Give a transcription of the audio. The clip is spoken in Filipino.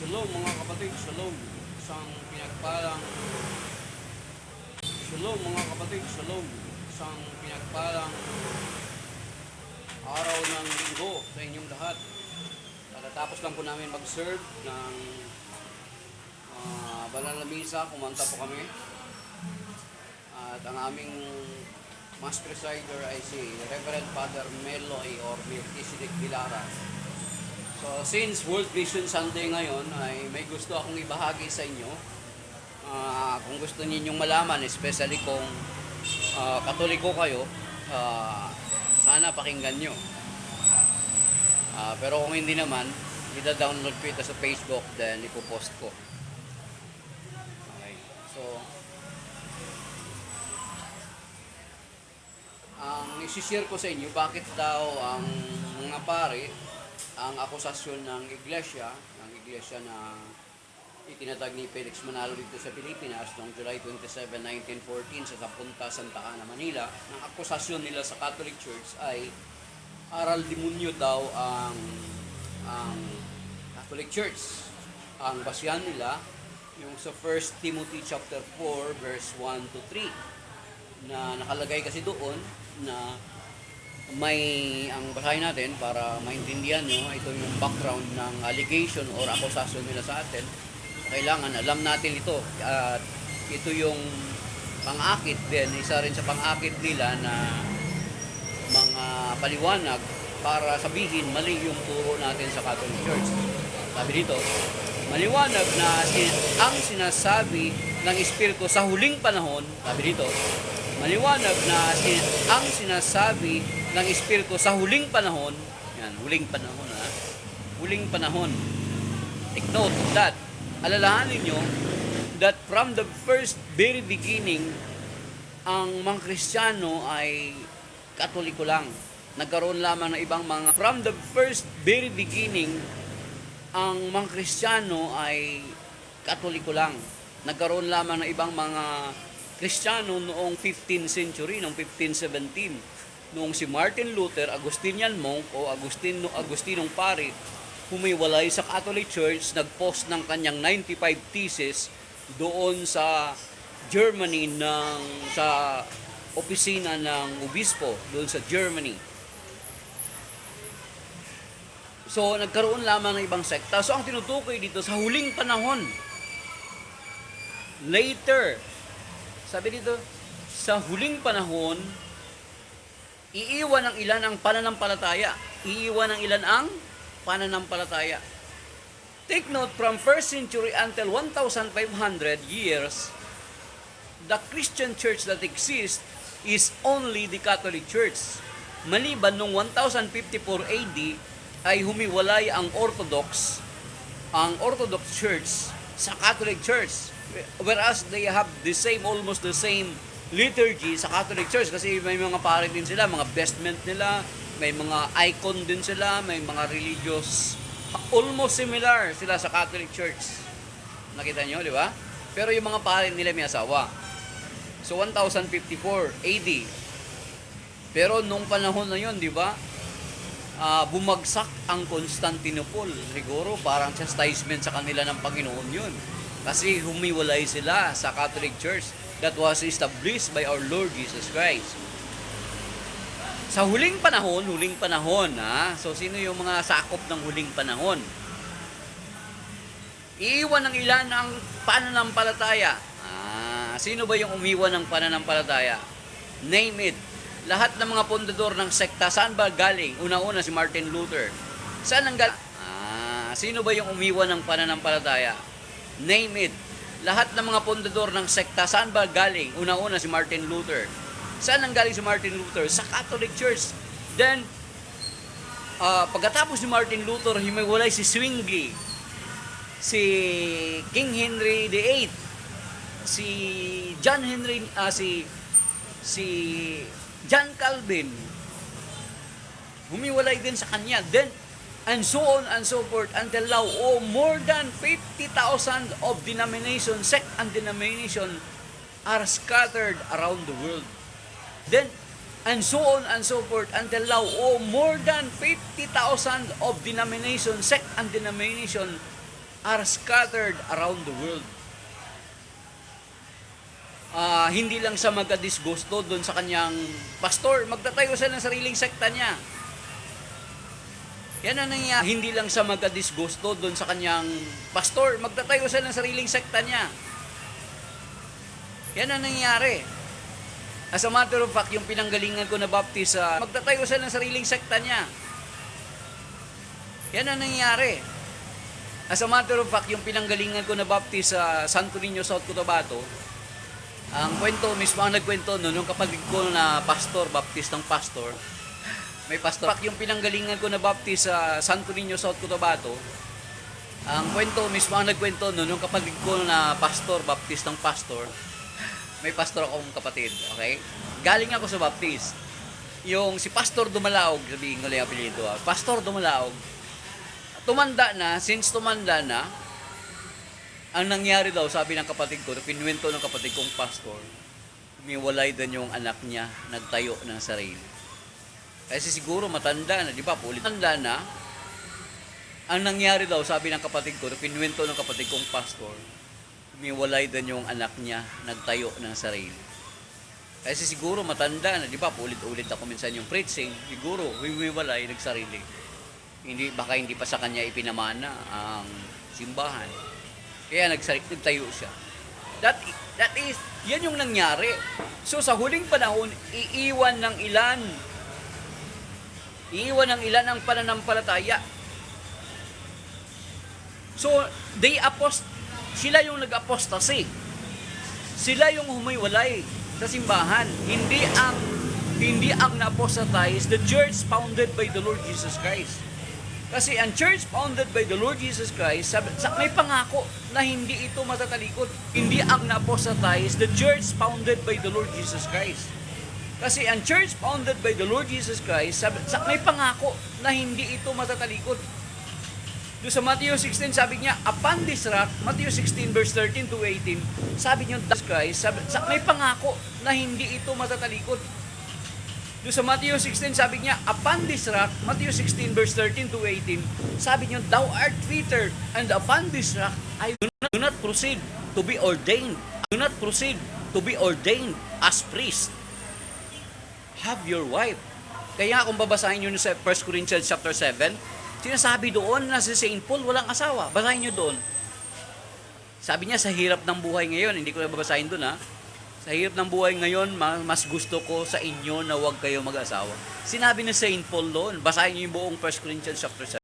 Shalom mga kapatid, shalom. Isang pinagpalang Shalom mga kapatid, shalom. Isang pinagpalang araw ng linggo sa inyong lahat. Pagkatapos lang po namin mag-serve ng banal na misa, kumanta po kami. At ang aming mass presider ay si Reverend Father Meloy or Melchizedek Dilara. So, since World Vision Sunday ngayon, ay may gusto akong ibahagi sa inyo. Kung gusto ninyong malaman, especially kung Katoliko kayo, sana pakinggan nyo. Pero kung hindi naman, ida-download ko ito sa Facebook, then ipopost ko. Okay. So, ang isi-share ko sa inyo, bakit daw ang mga pare ang akusasyon ng iglesia na itinatag ni Felix Manalo dito sa Pilipinas noong July 27, 1914 sa Punta Santa Ana, Manila. Ang akusasyon nila sa Catholic Church ay aral demonyo daw ang Catholic Church. Ang basihan nila yung sa 1 Timothy chapter 4 verse 1 to 3 na nakalagay kasi doon na ang basahin natin para maintindihan nyo, ito yung background ng allegation or akusasyon nila sa atin. Kailangan alam natin ito. At ito yung pang-akit din, isa rin sa pang-akit nila na mga paliwanag para sabihin mali yung turo natin sa Catholic Church. Sabi dito, maliwanag na ang sinasabi ng Espiritu sa huling panahon, sabi dito, maliwanag na ang sinasabi ng Espiritu sa huling panahon, yan, huling panahon huling panahon. Take note that, alalahanin nyo, that from the very beginning, ang mga Kristiyano ay Katoliko lang. Nagkaroon lamang ng ibang mga, from the very beginning, ang mga Kristiyano ay Katoliko lang. Nagkaroon lamang ng ibang mga Kristiyano noong 15th century, noong 1517. Noong si Martin Luther, Augustinian monk o Agustinong pari, humiwalay sa Catholic Church, nag-post ng kanyang 95 thesis doon sa Germany sa opisina ng obispo doon sa Germany. So, nagkaroon lamang ng ibang sekta. So, ang tinutukoy dito sa huling panahon, later, sabi dito, sa huling panahon, iiwan ng ilan ang pananampalataya. Iiwan ng ilan ang pananampalataya. Take note, from 1st century until 1,500 years, the Christian church that exists is only the Catholic Church. Maliban noong 1054 AD, ay humiwalay ang Orthodox Church sa Catholic Church. Whereas they have almost the same liturgy sa Catholic Church kasi may mga pare din sila, mga vestment nila, may mga icon din sila, may mga religious, almost similar sila sa Catholic Church. Nakita nyo, di ba? Pero yung mga pare nila may asawa. So 1054 AD. Pero nung panahon na yun, di ba? Bumagsak ang Constantinople. Siguro parang chastisement sa kanila ng Panginoon yun. Kasi humiwalay sila sa Catholic Church that was established by our Lord Jesus Christ. Sa huling panahon, so sino yung mga sakop ng huling panahon? Iiwan ng ilan ang pananampalataya. Sino ba yung umiwan ng pananampalataya? Name it. Lahat ng mga pundador ng sekta, saan ba galing? Una-una si Martin Luther. Saan ang galing? Sino ba yung umiwan ng pananampalataya? Name it. Lahat ng mga pundador ng sekta, saan ba galing? Una-una si Martin Luther. Saan ang galing si Martin Luther? Sa Catholic Church. Then, pagkatapos ni Martin Luther, himiwalay si Zwingli, si King Henry VIII, si John Calvin. Humiwalay din sa kanya. Then, and so on and so forth until now, more than 50,000 of denomination, sect and denomination are scattered around the world. Then, and so on and so forth until now, more than 50,000 of denomination, sect and denomination are scattered around the world. Hindi lang siya magka-disgusto doon sa kanyang pastor, magtatayo siya ng sariling sekta niya. Yan ang nangyayari. Hindi lang siya magka-disgusto doon sa kanyang pastor, magtatayo siya ng sariling sekta niya. Yan ang nangyayari. As a matter of fact, yung pinanggalingan ko na baptist, magtatayo siya ng sariling sekta niya. Yan ang nangyayari. As a matter of fact, yung pinanggalingan ko na baptist sa Santo Niño, South Cotabato, ang kwento, mismo ang nagkwento noon, yung kapatid ko na pastor, baptistang pastor, may pastor. Yung pinanggalingan ko na baptist sa Santo Niño, South Cotabato, ang kwento, mismo ang nagkwento noon, yung kapatid ko na pastor, baptistang pastor, may pastor akong kapatid, okay? Galing ako sa baptist. Yung si Pastor Dumalaog, sabihin ko lang yung apelyido, Pastor Dumalaog, tumanda na, since tumanda na, ang nangyari daw, sabi ng kapatid ko, kinuwento ng kapatid kong pastor, umiwalay din yung anak niya, nagtayo ng sarili. Kasi siguro matanda na, di ba? Matanda na, ang nangyari daw, sabi ng kapatid ko, kinuwento ng kapatid kong pastor, umiwalay din yung anak niya, nagtayo ng sarili. Kasi siguro matanda na, di ba? Ulit-ulit ako minsan yung preaching, siguro umiwalay, nagsarili. Baka hindi pa sa kanya ipinamana ang simbahan. Kaya nagtayo siya. That is, yan yung nangyari. So sa huling panahon, iiwan ng ilan ang pananampalataya. So, sila yung nag-apostasy. Sila yung humiwalay sa simbahan. Hindi ang na-apostatize, the church founded by the Lord Jesus Christ. Kasi ang church founded by the Lord Jesus Christ, may pangako na hindi ito matatalikod. Hindi ang na-apostatize, the church founded by the Lord Jesus Christ. Kasi ang church founded by the Lord Jesus Christ, may pangako na hindi ito matatalikod. Doon sa Matthew 16, sabi niya, upon this rock, Matthew 16 verse 13 to 18, sabi niya, Jesus Christ, may pangako na hindi ito matatalikod. Doon sa Matthew 16, sabi niya, upon this rock, Matthew 16 verse 13 to 18, sabi niya, thou art Peter, and upon this rock, I do not proceed to be ordained. Do not proceed to be ordained as priest. Have your wife. Kaya kung babasahin nyo sa 1 Corinthians chapter 7, sinasabi doon na si Saint Paul walang asawa. Basahin nyo doon. Sabi niya, sa hirap ng buhay ngayon, hindi ko na babasahin doon sa hirap ng buhay ngayon, mas gusto ko sa inyo na huwag kayo mag-asawa. Sinabi ni Saint Paul doon, basahin niyo yung buong 1 Corinthians chapter 7.